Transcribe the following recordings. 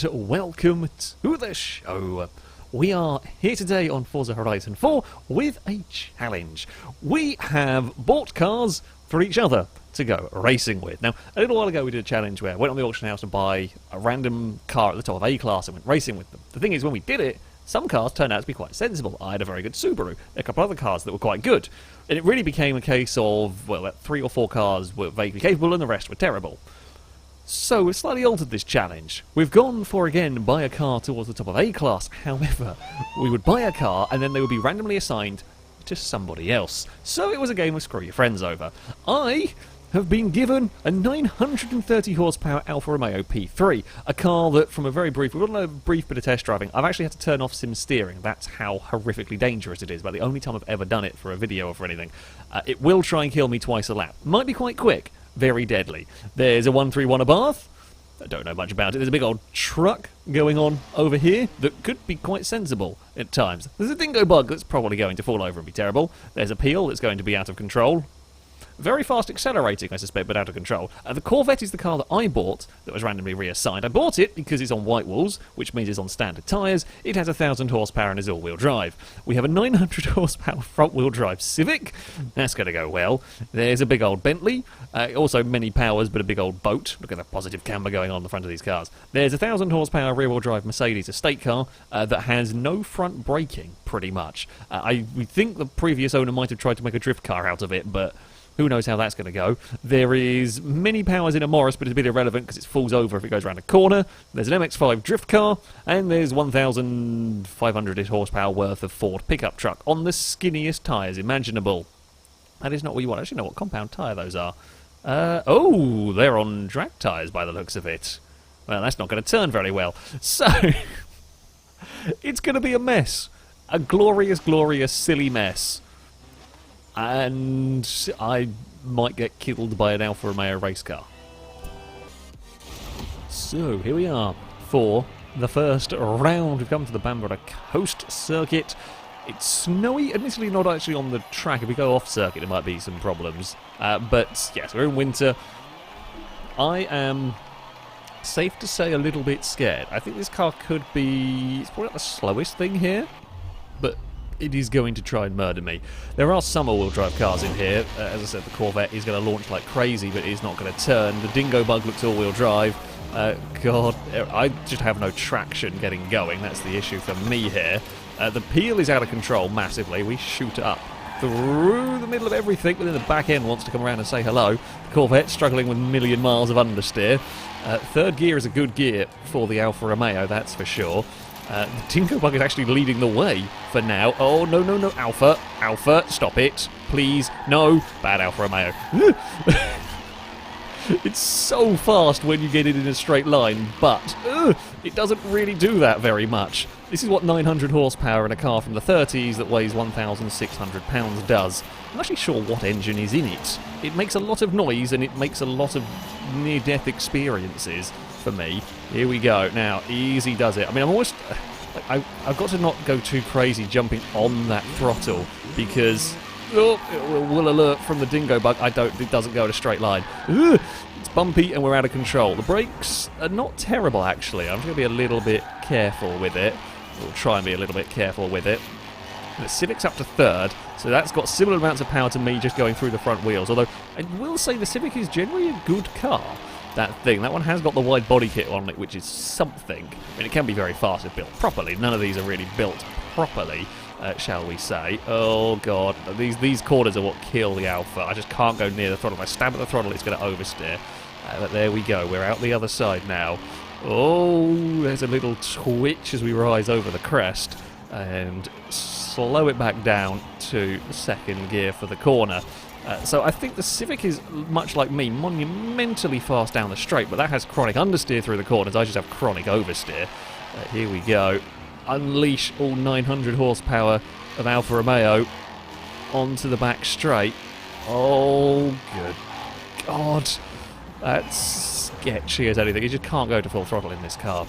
and welcome to the show. We are here today on Forza Horizon 4 with a challenge. We have bought cars for each other to go racing with. Now, a little while ago we did a challenge where I went on the auction house and buy a random car at the top of A-class and went racing with them. The thing is, when we did it, some cars turned out to be quite sensible. I had a very good Subaru, a couple other cars that were quite good. And it really became a case of, well, 3 or 4 cars were vaguely capable and the rest were terrible. So we've slightly altered this challenge. We've gone for, again, buy a car towards the top of A-class. However, we would buy a car and then they would be randomly assigned to somebody else. So it was a game of screw your friends over. I have been given a 930 horsepower Alfa Romeo P3, a car that, from a very brief, we've got a brief bit of test driving, I've actually had to turn off sim steering. That's how horrifically dangerous it is, but the only time I've ever done it for a video or for anything. It will try and kill me twice a lap. Might be quite quick, very deadly. There's a 131 Abarth. I don't know much about it. There's a big old truck going on over here that could be quite sensible at times. There's a dingo bug that's probably going to fall over and be terrible. There's a Peel that's going to be out of control. Very fast accelerating, I suspect, but out of control. The Corvette is the car that I bought that was randomly reassigned. I bought it because it's on white walls, which means it's on standard tyres. It has 1,000 horsepower and is all-wheel drive. We have a 900 horsepower front-wheel drive Civic. That's going to go well. There's a big old Bentley. Also many powers, but a big old boat. Look at the positive camber going on in the front of these cars. There's a 1,000 horsepower rear-wheel drive Mercedes estate car that has no front braking, pretty much. We think the previous owner might have tried to make a drift car out of it, but who knows how that's going to go. There is many powers in a Morris, but it's a bit irrelevant because it falls over if it goes around a corner. There's an MX-5 drift car, and there's 1,500 horsepower worth of Ford pickup truck on the skinniest tyres imaginable. That is not what you want. I actually know what compound tyre those are. Oh, they're on drag tyres by the looks of it. Well, that's not going to turn very well. So, it's going to be a mess. A glorious, glorious, silly mess. And I might get killed by an Alfa Romeo race car. So, here we are for the first round. We've come to the Bamburgh coast circuit. It's snowy, admittedly not actually on the track. If we go off circuit, there might be some problems. But, yes, we're in winter. I am, safe to say, a little bit scared. I think this car could be, it's probably not the slowest thing here, but it is going to try and murder me. There are some all-wheel drive cars in here. As I said, the Corvette is going to launch like crazy, but it's not going to turn. The dingo bug looks all-wheel drive. God, I just have no traction getting going. That's the issue for me here. The Peel is out of control massively. We shoot up through the middle of everything, but then the back end wants to come around and say hello. The Corvette struggling with a million miles of understeer. Third gear is a good gear for the Alfa Romeo, that's for sure. The dingo bug is actually leading the way for now. Oh, no, no, no. Alpha, stop it. Please. No. Bad Alfa Romeo. It's so fast when you get it in a straight line, but it doesn't really do that very much. This is what 900 horsepower in a car from the 30s that weighs 1,600 pounds does. I'm not actually sure what engine is in it. It makes a lot of noise and it makes a lot of near-death experiences for me. Here we go. Now, easy does it. I mean, I'm almost... I've got to not go too crazy jumping on that throttle because it will alert from the dingo bug. It doesn't go in a straight line. It's bumpy and we're out of control. The brakes are not terrible, actually. I'm just going to be a little bit careful with it. We'll try and be a little bit careful with it. The Civic's up to third, so that's got similar amounts of power to me just going through the front wheels. Although, I will say the Civic is generally a good car. That one has got the wide body kit on it, which is something. I mean, it can be very fast if built properly. None of these are really built properly, shall we say. Oh, God. These corners are what kill the Alfa. I just can't go near the throttle. If I stab at the throttle, it's going to oversteer. But there we go. We're out the other side now. Oh, there's a little twitch as we rise over the crest. And slow it back down to second gear for the corner. So I think the Civic is, much like me, monumentally fast down the straight, but that has chronic understeer through the corners. I just have chronic oversteer. Here we go. Unleash all 900 horsepower of Alfa Romeo onto the back straight. Oh, good God. That's sketchy as anything. You just can't go to full throttle in this car.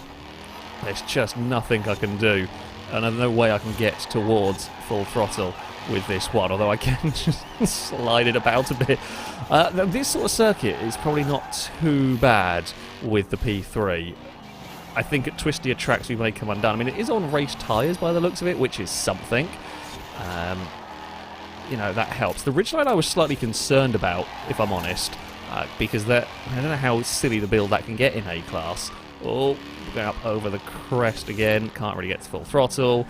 There's just nothing I can do, and there's no way I can get towards full throttle with this one, although I can just slide it about a bit. This sort of circuit is probably not too bad with the P3. I think at twistier tracks we may come undone. I mean, it is on race tyres by the looks of it, which is something. You know, that helps. The ridgeline I was slightly concerned about, if I'm honest, because I don't know how silly the build that can get in A-Class. Oh, going up over the crest again, can't really get to full throttle.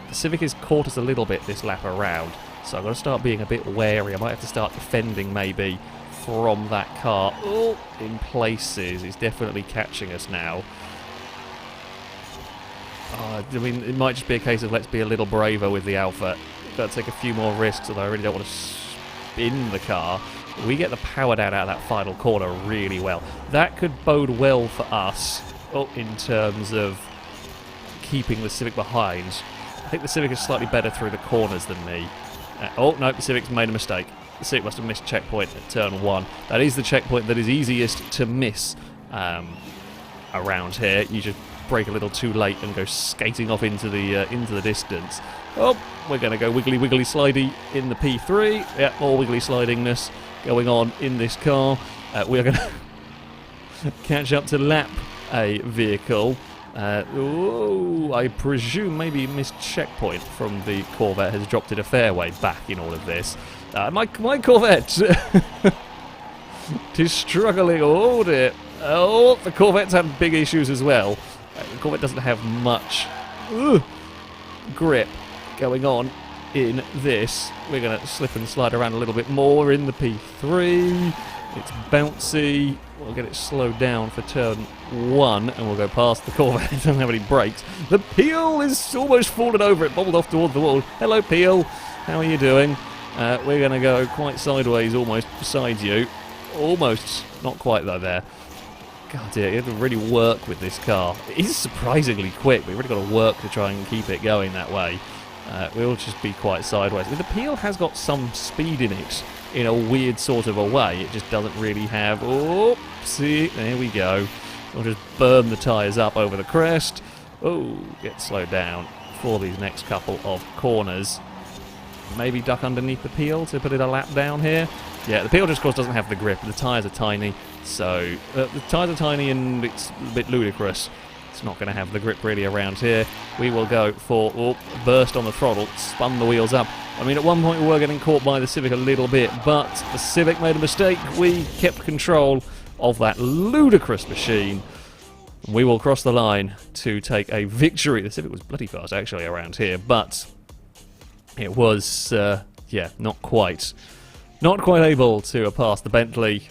The Civic has caught us a little bit this lap around, so I've got to start being a bit wary. I might have to start defending maybe from that car. Oh, in places, it's definitely catching us now. I mean, it might just be a case of let's be a little braver with the Alpha. Got to take a few more risks, although I really don't want to spin the car. We get the power down out of that final corner really well. That could bode well for us in terms of keeping the Civic behind. I think the Civic is slightly better through the corners than me. Oh, no, the Civic's made a mistake. The Civic must have missed checkpoint at turn 1. That is the checkpoint that is easiest to miss around here. You just brake a little too late and go skating off into the distance. Oh, we're going to go wiggly wiggly slidey in the P3. Yeah, more wiggly slidingness going on in this car. We're going to catch up to lap a vehicle. I presume maybe missed checkpoint from the Corvette has dropped it a fair way back in all of this. My Corvette is struggling. Oh dear. Oh, the Corvette's had big issues as well. The Corvette doesn't have much grip going on in this. We're going to slip and slide around a little bit more in the P3. It's bouncy. We'll get it slowed down for turn 1 and we'll go past the Corvette. It doesn't have any brakes. The Peel is almost fallen over. It bobbled off toward the wall. Hello, Peel. How are you doing? We're going to go quite sideways almost beside you. Almost. Not quite though there. God dear, you have to really work with this car. It is surprisingly quick. We've really got to work to try and keep it going that way. We'll just be go sideways. The Peel has got some speed in it in a weird sort of a way. It just doesn't really have... Oh, see, there we go. We'll just burn the tyres up over the crest. Oh, get slowed down for these next couple of corners. Maybe duck underneath the Peel to put it a lap down here. Yeah, the Peel just, of course, doesn't have the grip. The tyres are tiny, so... the tyres are tiny and it's a bit ludicrous. It's not going to have the grip really around here. We will go for burst on the throttle, spun the wheels up. I mean, at one point we were getting caught by the Civic a little bit, but the Civic made a mistake. We kept control of that ludicrous machine. We will cross the line to take a victory. The Civic was bloody fast, actually, around here, but it was, yeah, not quite able to pass the Bentley.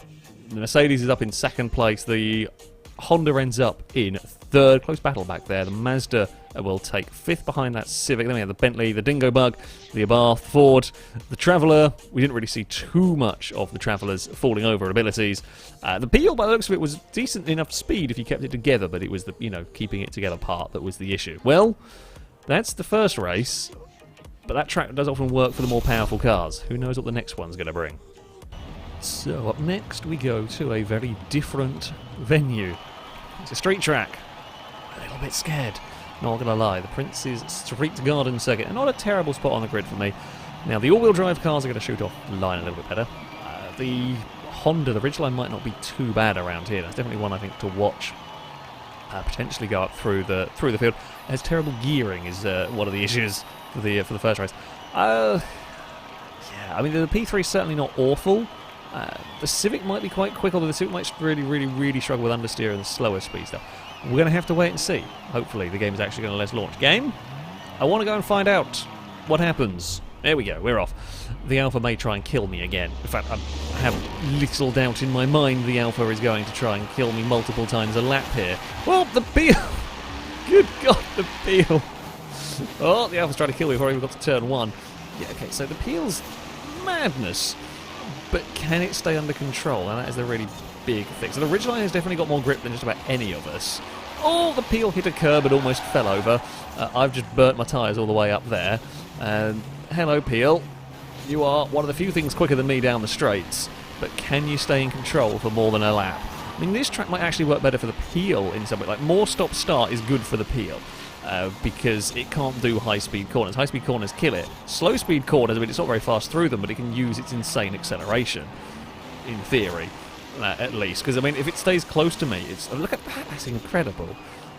The Mercedes is up in second place. The Honda ends up in third. Close battle back there. The Mazda will take fifth behind that Civic. Then we have the Bentley, the Dingo Bug, the Abarth, Ford, the Traveller. We didn't really see too much of the Traveller's falling over abilities. The Peel, by the looks of it, was decent enough speed if you kept it together, but it was the, keeping it together part that was the issue. Well, that's the first race, but that track does often work for the more powerful cars. Who knows what the next one's going to bring? So up next we go to a very different venue. It's a street track. A little bit scared, not gonna lie. The Prince's Street Garden Circuit. Not a terrible spot on the grid for me. Now the all-wheel drive cars are going to shoot off the line a little bit better. The Honda, the ridgeline might not be too bad around here. That's definitely one I think to watch. Potentially go up through the field. As terrible gearing is one of the issues for the first race. Yeah, I mean the P3 is certainly not awful. The Civic might be quite quick, although the Civic might really struggle with understeer and slower speed stuff. We're going to have to wait and see. Hopefully the game is actually going to let us launch. Game? I want to go and find out what happens. There we go, we're off. The Alpha may try and kill me again. In fact, I have little doubt in my mind the Alpha is going to try and kill me multiple times a lap here. Well, the Peel! Good God, the Peel! Oh, the Alpha's trying to kill me before I even got to turn 1. Yeah, okay, so the Peel's madness. But can it stay under control? And that is the really big thing. So the ridgeline has definitely got more grip than just about any of us. Oh, the Peel hit a curb and almost fell over. I've just burnt my tyres all the way up there. Hello, Peel. You are one of the few things quicker than me down the straights. But can you stay in control for more than a lap? I mean, this track might actually work better for the Peel in some way. Like, more stop-start is good for the Peel. Because it can't do high-speed corners. High-speed corners kill it. Slow-speed corners, I mean, it's not very fast through them, but it can use its insane acceleration, in theory, at least. Because, I mean, if it stays close to me, look at that, that's incredible.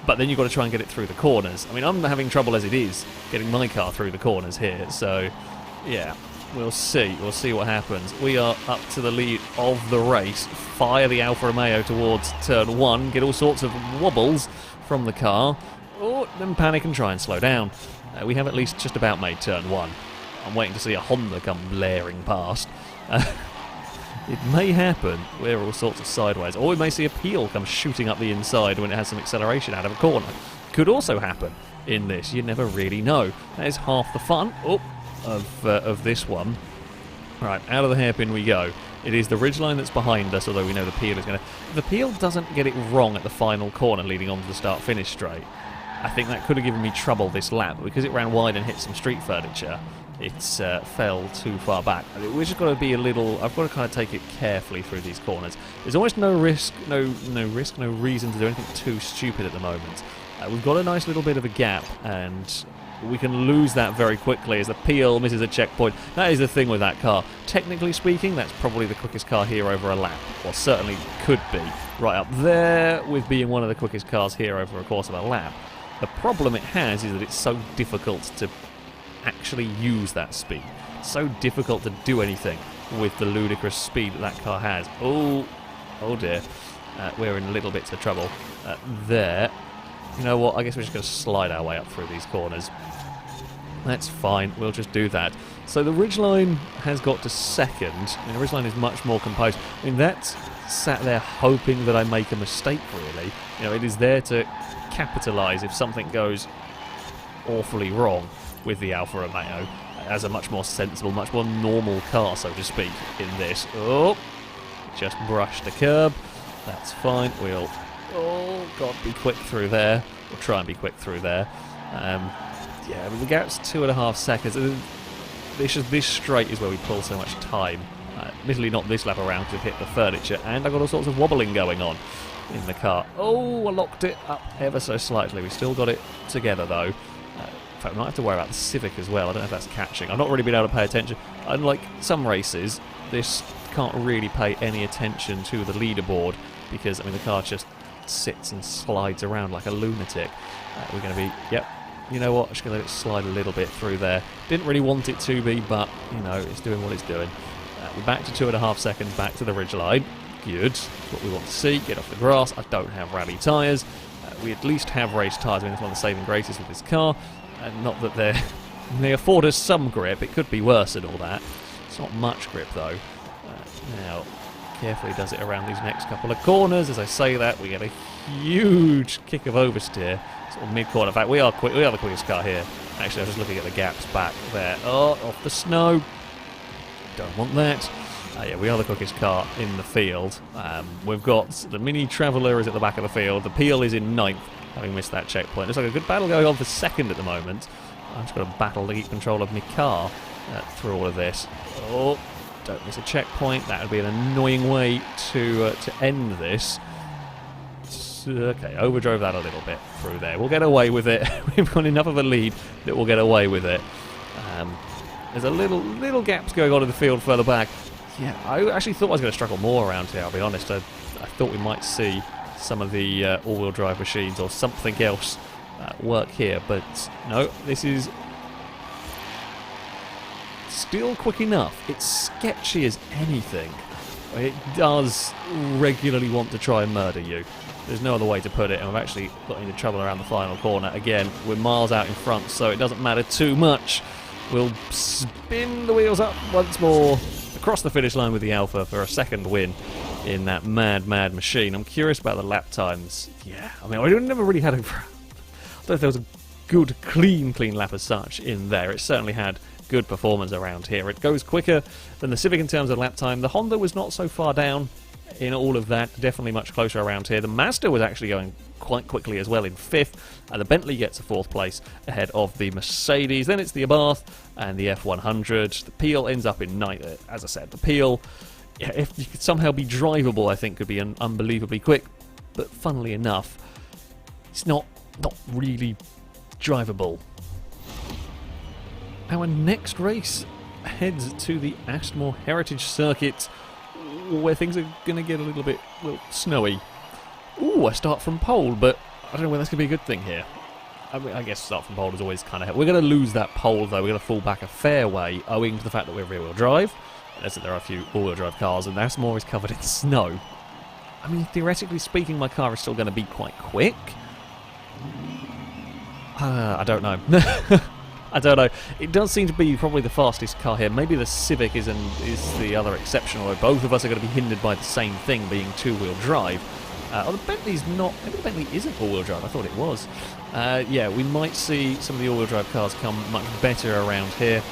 but then you've got to try and get it through the corners. I mean, I'm having trouble as it is getting my car through the corners here, so yeah, we'll see. We'll see what happens. We are up to the lead of the race. Fire the Alfa Romeo towards turn 1, get all sorts of wobbles from the car, then panic and try and slow down. We have at least just about made turn 1. I'm waiting to see a Honda come blaring past. It may happen. We're all sorts of sideways. Or we may see a Peel come shooting up the inside when it has some acceleration out of a corner. Could also happen in this. You never really know. That is half the fun of this one. Right, out of the hairpin we go. It is the ridgeline that's behind us, although we know the Peel is going to... If the Peel doesn't get it wrong at the final corner leading on to the start-finish straight, I think that could have given me trouble this lap. But because it ran wide and hit some street furniture, it's fell too far back. We've just got to be a little... I've got to kind of take it carefully through these corners. There's almost no risk, no reason to do anything too stupid at the moment. We've got a nice little bit of a gap, and we can lose that very quickly as the Peel misses a checkpoint. That is the thing with that car. Technically speaking, that's probably the quickest car here over a lap. Or certainly could be. Right up there with being one of the quickest cars here over a course of a lap. The problem it has is that it's so difficult to actually use that speed. It's so difficult to do anything with the ludicrous speed that car has. Oh dear. We're in little bits of trouble. There. You know what? I guess we're just going to slide our way up through these corners. That's fine. We'll just do that. So the ridgeline has got to second. I mean, the ridgeline is much more composed. I mean, that's sat there hoping that I make a mistake, really. You know, it is there to capitalise if something goes awfully wrong with the Alfa Romeo as a much more sensible, much more normal car, so to speak, in this. Oh, just brushed the curb. That's fine. We'll, oh god, be quick through there. We'll try and be quick through there. Yeah, the gap's 2.5 seconds. This straight is where we pull so much time. Admittedly not this lap around to hit the furniture, and I've got all sorts of wobbling going on in the car. Oh, I locked it up ever so slightly. We still got it together though. In fact, we might have to worry about the Civic as well. I don't know if that's catching. I've not really been able to pay attention. Unlike some races, this can't really pay any attention to the leaderboard because, I mean, the car just sits and slides around like a lunatic. We're going to be, yep, you know what, I'm just going to let it slide a little bit through there. Didn't really want it to be, but, you know, it's doing what it's doing. We're back to 2.5 seconds back to the ridgeline. Good. That's what we want to see. Get off the grass. I don't have rally tyres. We at least have race tyres. I mean, that's one of the saving graces with this car. And not that they afford us some grip. It could be worse and all that. It's not much grip, though. Now, carefully does it around these next couple of corners. As I say that, we get a huge kick of oversteer. Sort of mid-corner. In fact, we are the quickest car here. Actually, I was just looking at the gaps back there. Oh, off the snow. Don't want that. Yeah, we are the quickest car in the field. We've got the Mini Traveller is at the back of the field. The Peel is in 9th, having missed that checkpoint. Looks like a good battle going on for 2nd at the moment. I've just got to battle to keep control of my car through all of this. Oh, don't miss a checkpoint. That would be an annoying way to end this. Okay, overdrove that a little bit through there. We'll get away with it. We've got enough of a lead that we'll get away with it. There's a little gaps going on in the field further back. Yeah, I actually thought I was going to struggle more around here, I'll be honest. I thought we might see some of the all-wheel drive machines or something else work here, but no, this is still quick enough. It's sketchy as anything. It does regularly want to try and murder you. There's no other way to put it, and we've actually got into trouble around the final corner. Again, we're miles out in front, so it doesn't matter too much. We'll spin the wheels up once more across the finish line with the Alfa for a 2nd win in that mad machine. I'm curious about the lap times. Yeah, I mean, I never really had a... I don't know if there was a good, clean lap as such in there. It certainly had good performance around here. It goes quicker than the Civic in terms of lap time. The Honda was not so far down in all of that. Definitely much closer around here. The Mazda was actually going quite quickly as well in 5th. The Bentley gets a 4th place ahead of the Mercedes. Then it's the Abarth and the F100. The Peel ends up in 9th. As I said, the Peel, yeah, if you could somehow be drivable, I think could be unbelievably quick. But funnily enough, it's not really drivable. Our next race heads to the Astmoor Heritage Circuit, where things are going to get a little snowy. Ooh, I start from pole, but I don't know whether that's going to be a good thing here. I mean, I guess start from pole is always kind of... We're going to lose that pole, though. We're going to fall back a fair way, owing to the fact that we're rear-wheel drive. There are a few all-wheel drive cars, and Astmoor is covered in snow. I mean, theoretically speaking, my car is still going to be quite quick. I don't know. I don't know. It does seem to be probably the fastest car here. Maybe the Civic is the other exception, although both of us are going to be hindered by the same thing, being two-wheel drive. The Bentley's not... Maybe the Bentley isn't all-wheel drive. I thought it was. Yeah, we might see some of the all-wheel drive cars come much better around here.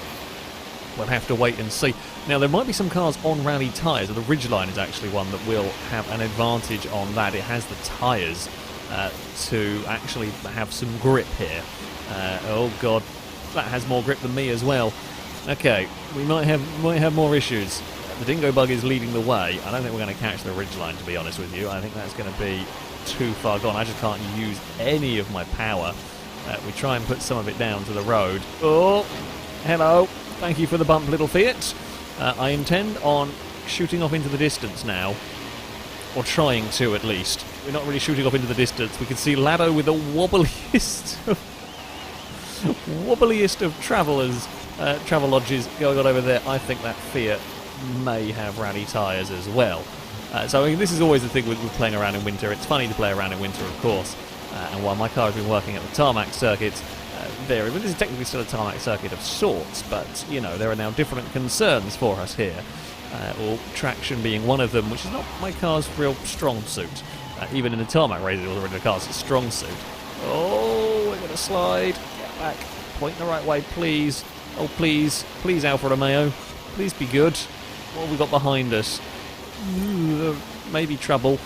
We'll have to wait and see. Now, there might be some cars on rally tyres. The Ridgeline is actually one that will have an advantage on that. It has the tyres to actually have some grip here. Oh, God. That has more grip than me as well. Okay, we might have more issues. The Dingo Bug is leading the way. I don't think we're going to catch the Ridgeline, to be honest with you. I think that's going to be too far gone. I just can't use any of my power. We try and put some of it down to the road. Oh, hello. Thank you for the bump, little Fiat. I intend on shooting off into the distance now. Or trying to, at least. We're not really shooting off into the distance. We can see Lado with the wobbliest of travellers, travel lodges going on over there. I think that Fiat may have rally tyres as well. So I mean, this is always the thing with playing around in winter. It's funny to play around in winter, of course. And while my car has been working at the tarmac circuit, this is technically still a tarmac circuit of sorts, but, you know, there are now different concerns for us here. Or traction being one of them, which is not my car's real strong suit. Even in the tarmac races, it was already the car's strong suit. Oh, we're going to slide. Get back. Point the right way, please. Oh, please. Please, Alfa Romeo. Please be good. What have we got behind us? Maybe trouble.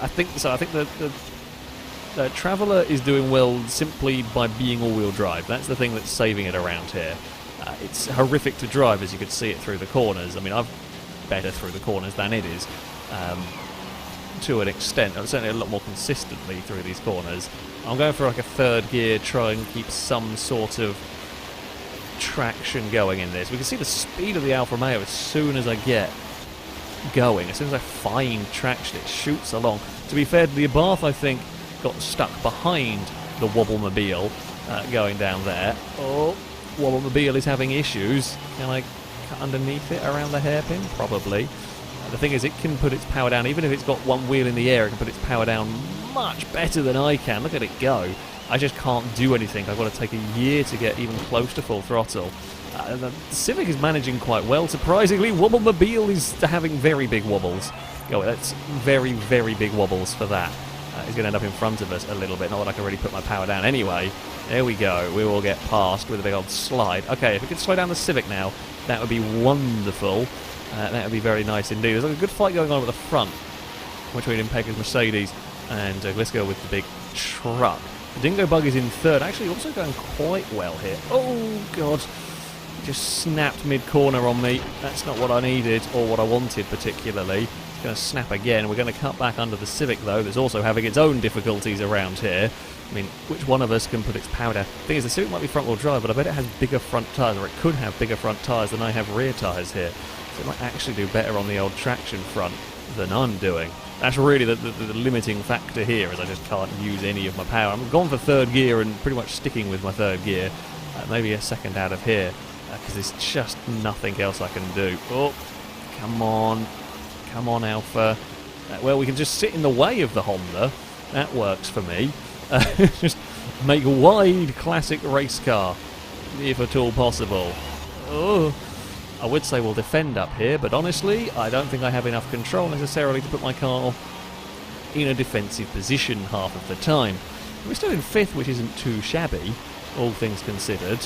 I think so. I think the Traveller is doing well simply by being all-wheel drive. That's the thing that's saving it around here. It's horrific to drive, as you could see it through the corners. I mean, I've better through the corners than it is, to an extent. Certainly a lot more consistently through these corners. I'm going for like a third gear, try and keep some sort of traction going in this. We can see the speed of the Alfa Romeo as soon as I get going. As soon as I find traction, it shoots along. To be fair, the Abarth, I think, got stuck behind the Wobblemobile going down there. Oh, Wobblemobile is having issues. Can I cut underneath it around the hairpin? Probably. The thing is, it can put its power down. Even if it's got one wheel in the air, it can put its power down much better than I can. Look at it go. I just can't do anything. I've got to take a year to get even close to full throttle. The Civic is managing quite well. Surprisingly, Wobblemobile is having very big wobbles. Go, that's very, very big wobbles for that. He's going to end up in front of us a little bit. Not that I can really put my power down anyway. There we go. We will get past with a big old slide. Okay, if we could slow down the Civic now, that would be wonderful. That would be very nice indeed. There's like a good fight going on at the front between Impecca's Mercedes and Glisco with the big truck. The Dingo Bug is in third. Actually, also going quite well here. Oh, God. Just snapped mid-corner on me. That's not what I needed, or what I wanted particularly. It's going to snap again. We're going to cut back under the Civic, though, that's also having its own difficulties around here. I mean, which one of us can put its power down? The thing is, the Civic might be front-wheel drive, but I bet it has bigger front tyres, or it could have bigger front tyres than I have rear tyres here. So it might actually do better on the old traction front than I'm doing. That's really the limiting factor here, is I just can't use any of my power. I'm gone for third gear and pretty much sticking with my third gear. Maybe a second out of here, because there's just nothing else I can do. Oh, come on. Come on, Alpha. Well, we can just sit in the way of the Honda. That works for me. Just make a wide classic race car, if at all possible. Oh, I would say we'll defend up here, but honestly, I don't think I have enough control necessarily to put my car in a defensive position half of the time. We're still in fifth, which isn't too shabby, all things considered.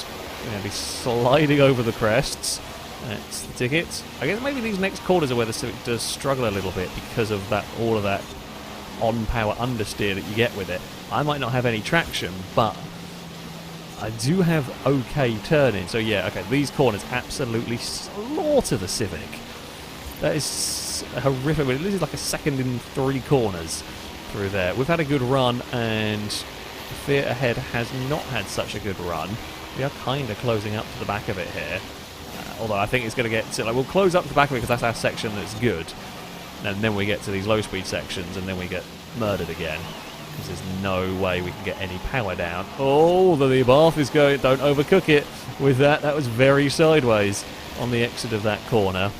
We're going to be sliding over the crests. That's the ticket. I guess maybe these next corners are where the Civic does struggle a little bit because of that, all of that on-power understeer that you get with it. I might not have any traction, but I do have okay turning. So yeah, okay, these corners absolutely slaughter the Civic. That is horrific. This is like a second in 3 corners through there. We've had a good run, and Fiat ahead has not had such a good run. We are kind of closing up to the back of it here. Although I think it's going to get to, like, we'll close up to the back of it because that's our section that's good. And then we get to these low-speed sections, and then we get murdered again. because there's no way we can get any power down. Oh, the bath is going. Don't overcook it with that. That was very sideways on the exit of that corner.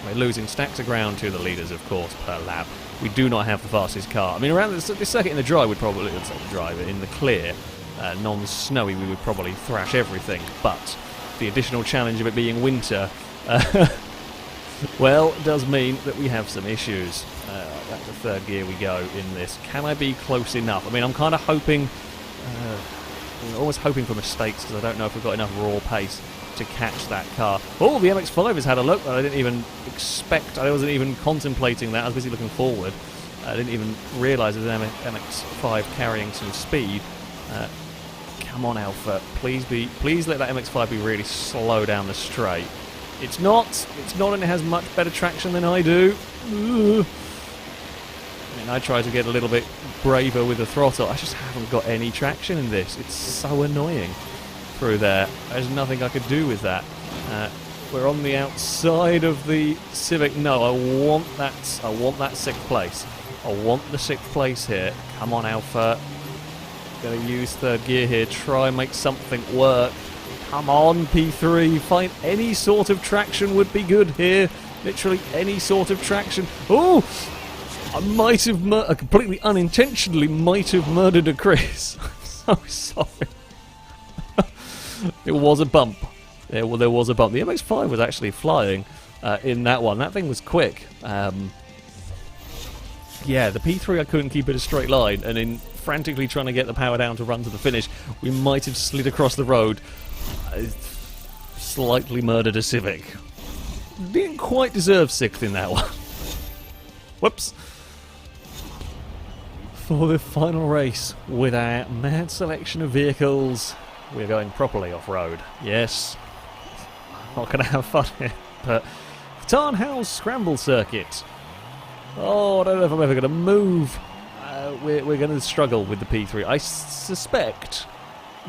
We're losing stacks of ground to the leaders, of course, per lap. We do not have the fastest car. I mean, around this circuit in the dry, would probably, let's say the dry, but in the clear, non-snowy, we would probably thrash everything. But the additional challenge of it being winter, well, it does mean that we have some issues. Back to third gear we go in this. Can I be close enough? I mean, I'm kind of hoping, always hoping for mistakes, because I don't know if we've got enough raw pace to catch that car. Oh, the MX-5 has had a look that I didn't even expect. I wasn't even contemplating that. I was busy looking forward. I didn't even realise there was an MX-5 carrying some speed. Come on, Alpha. Please let that MX-5 be really slow down the straight. It's not, and it has much better traction than I do. Ugh. I mean, I try to get a little bit braver with the throttle. I just haven't got any traction in this. It's so annoying through there. There's nothing I could do with that. We're on the outside of the Civic. No, I want that 6th place. I want the 6th place here. Come on, Alpha. Gonna use third gear here. Try and make something work. Come on, P3. Find any sort of traction would be good here. Literally any sort of traction. Oh! I might have completely unintentionally might have murdered a Chris. I'm so sorry. It was a bump. There was a bump. The MX-5 was actually flying in that one. That thing was quick. Yeah, the P3 I couldn't keep it a straight line, and in frantically trying to get the power down to run to the finish, we might have slid across the road. Slightly murdered a Civic. Didn't quite deserve 6th in that one. Whoops. For the final race, with our mad selection of vehicles, we're going properly off-road. Yes. Not going to have fun here, but Tarnhouse Scramble Circuit. Oh, I don't know if I'm ever going to move. We're going to struggle with the P3. I suspect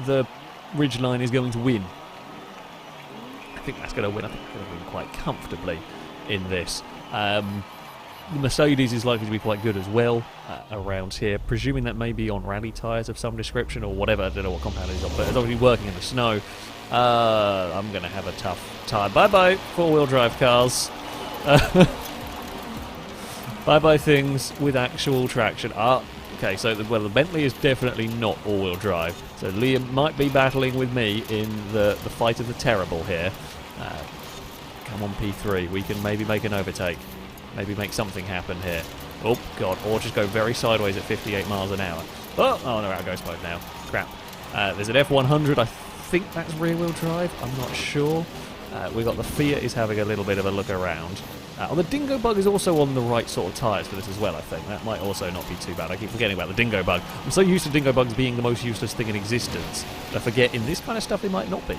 the Ridgeline is going to win. I think that's going to win. I think it's going to win quite comfortably in this. The Mercedes is likely to be quite good as well around here, presuming that may be on rally tyres of some description or whatever. I don't know what compound it is on, but it's obviously working in the snow. I'm going to have a tough time. Bye-bye, four-wheel drive cars. Bye-bye things with actual traction. Okay, so the Bentley is definitely not all-wheel drive. So Liam might be battling with me in the fight of the terrible here. Come on, P3. We can maybe make an overtake. Maybe make something happen here. Oh, God. Or just go very sideways at 58 miles an hour. Oh no, out goes mode now. Crap. There's an F100. I think that's rear-wheel drive. I'm not sure. We've got the Fiat is having a little bit of a look around. The Dingo Bug is also on the right sort of tyres for this as well, I think. That might also not be too bad. I keep forgetting about the Dingo Bug. I'm so used to Dingo Bugs being the most useless thing in existence. I forget in this kind of stuff they might not be.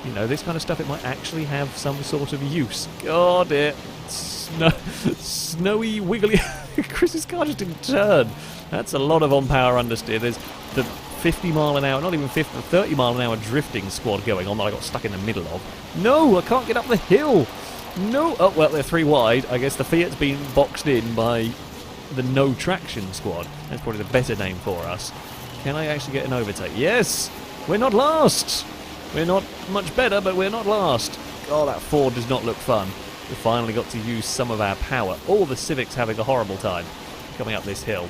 You know, this kind of stuff it might actually have some sort of use. God, it. Snowy, wiggly. Chris's car just didn't turn. That's a lot of on-power understeer. There's the 50 mile an hour, not even 50, 30 mile an hour drifting squad going on that I got stuck in the middle of. No, I can't get up the hill. No. Oh, well, they're 3 wide. I guess the Fiat's been boxed in by the no traction squad. That's probably the better name for us. Can I actually get an overtake? Yes. We're not last. We're not much better, but we're not last. Oh, that Ford does not look fun. We finally got to use some of our power. Oh, the Civic's having a horrible time coming up this hill.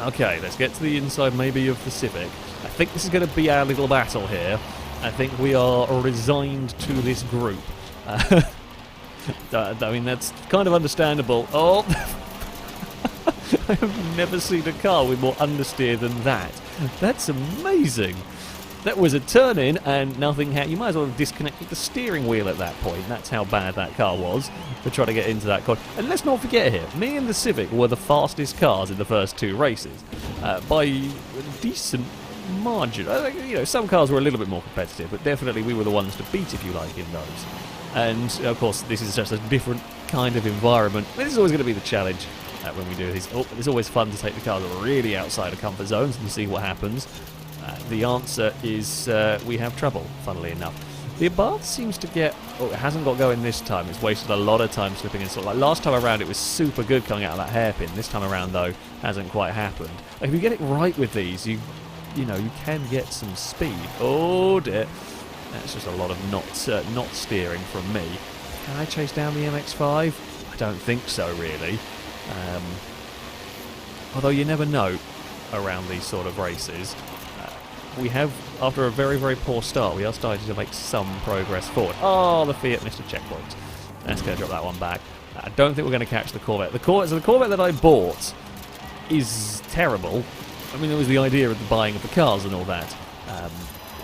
Okay, let's get to the inside maybe of the Civic. I think this is going to be our little battle here. I think we are resigned to this group. I mean, that's kind of understandable. Oh, I have never seen a car with more understeer than that. That's amazing. That was a turn-in and nothing happened. You might as well have disconnected the steering wheel at that point. That's how bad that car was for trying to get into that corner. And let's not forget here, me and the Civic were the fastest cars in the first 2 races by a decent margin. You know, some cars were a little bit more competitive, but definitely we were the ones to beat, if you like, in those. And, of course, this is just a different kind of environment. This is always going to be the challenge when we do this. Oh, it's always fun to take the cars really outside of comfort zones and see what happens. The answer is we have trouble, funnily enough. The above seems to get... Oh, it hasn't got going this time. It's wasted a lot of time slipping in. Like last time around, it was super good coming out of that hairpin. This time around, though, hasn't quite happened. Like, if you get it right with these, you know, you can get some speed. Oh, dear. That's just a lot of not steering from me. Can I chase down the MX-5? I don't think so, really. Although you never know around these sort of races. We have, after a very, very poor start, we are starting to make some progress forward. Oh, the Fiat missed a checkpoint. That's going to drop that one back. I don't think we're going to catch the Corvette. The Corvette that I bought is terrible. I mean, it was the idea of the buying of the cars and all that.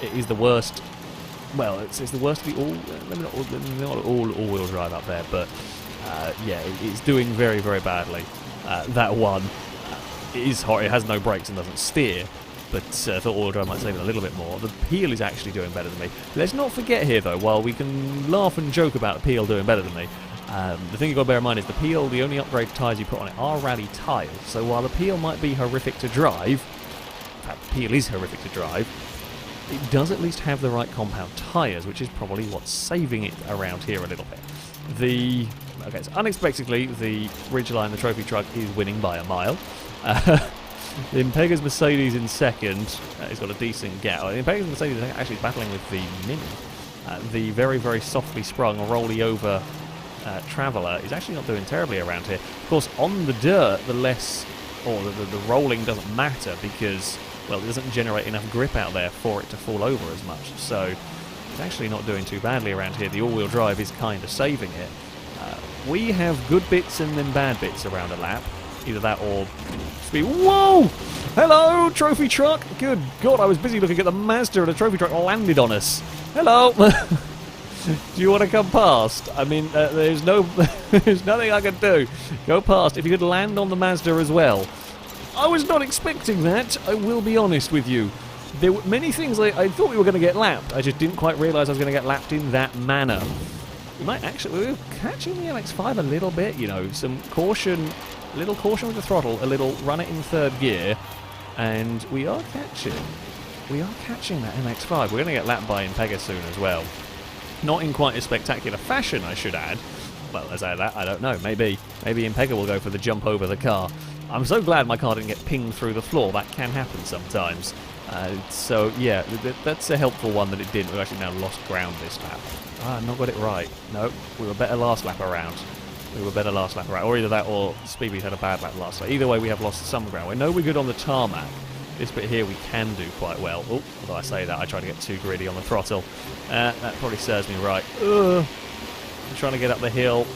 It is the worst. Well, it's the worst of the not all-wheel drive up there, but yeah, it's doing very, very badly. That one is hot. It has no brakes and doesn't steer. But I thought all-wheel drive might save it a little bit more. The Peel is actually doing better than me. Let's not forget here, though, while we can laugh and joke about the Peel doing better than me, the thing you've got to bear in mind is the Peel, the only upgrade tyres you put on it are rally tyres. So while the Peel might be horrific to drive, in fact, the Peel is horrific to drive, it does at least have the right compound tyres, which is probably what's saving it around here a little bit. Okay, so unexpectedly, the Ridgeline, the trophy truck, is winning by a mile. The Impega's Mercedes in second. He's got a decent gap. The Impega's Mercedes is actually battling with the Mini. The very, very softly sprung, rolly over Traveller is actually not doing terribly around here. Of course, on the dirt, the less, or the rolling doesn't matter because, well, it doesn't generate enough grip out there for it to fall over as much. So it's actually not doing too badly around here. The all-wheel drive is kind of saving it. We have good bits and then bad bits around a lap. Either that or speed. Whoa! Hello, trophy truck! Good God, I was busy looking at the Mazda and the trophy truck landed on us. Hello! Do you want to come past? I mean, there's nothing I can do. Go past. If you could land on the Mazda as well. I was not expecting that, I will be honest with you. There were many things I thought we were going to get lapped. I just didn't quite realise I was going to get lapped in that manner. We might actually... We were catching the MX-5 a little bit, you know. Some caution... A little caution with the throttle, a little run it in third gear, and we are catching that MX-5. We're going to get lapped by Impega soon as well. Not in quite a spectacular fashion, I should add. Well, as I add that, I don't know. Maybe Impega will go for the jump over the car. I'm so glad my car didn't get pinged through the floor. That can happen sometimes. So, yeah, that's a helpful one that it didn't. We've actually now lost ground this lap. I've not got it right. No, we were better last lap around. Or either that or Speedy's had a bad lap last lap. Either way, we have lost some ground. We know we're good on the tarmac. This bit here we can do quite well. Oh, although I say that, I try to get too greedy on the throttle. That probably serves me right. I'm trying to get up the hill.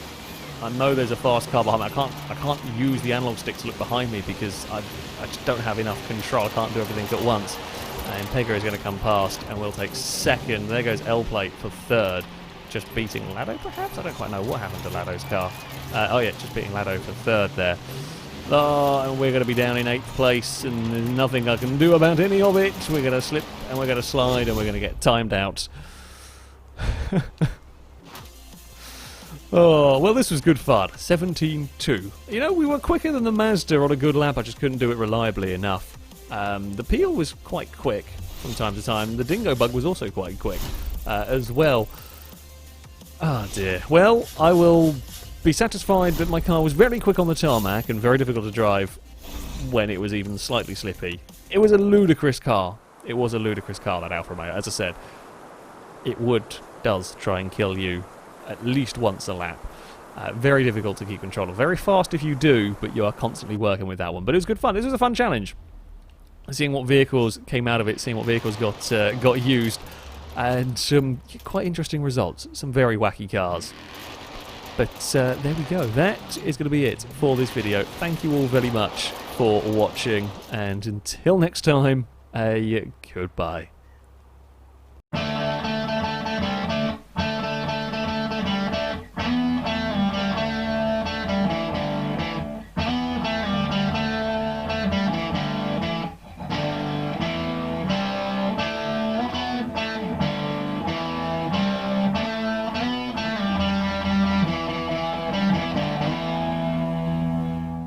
I know there's a fast car behind me. I can't use the analog stick to look behind me because I just don't have enough control. I can't do everything at once. And Impega is going to come past and we'll take second. There goes L-Plate for third. Just beating Lado, perhaps? I don't quite know what happened to Lado's car. Oh yeah, just beating Lado for third there. Oh, and we're going to be down in 8th place, and there's nothing I can do about any of it. We're going to slip, and we're going to slide, and we're going to get timed out. Oh, well, this was good fun. 17-2. You know, we were quicker than the Mazda on a good lap. I just couldn't do it reliably enough. The Peel was quite quick from time to time. The Dingo Bug was also quite quick as well. Ah, dear. Well, I will be satisfied that my car was very quick on the tarmac and very difficult to drive when it was even slightly slippy. It was a ludicrous car. It was a ludicrous car, that Alfa Romeo. As I said, it does try and kill you at least once a lap. Very difficult to keep control of. Very fast if you do, but you are constantly working with that one. But it was good fun. This was a fun challenge. Seeing what vehicles came out of it, seeing what vehicles got used. And some quite interesting results. Some very wacky cars. But there we go. That is going to be it for this video. Thank you all very much for watching. And until next time, goodbye.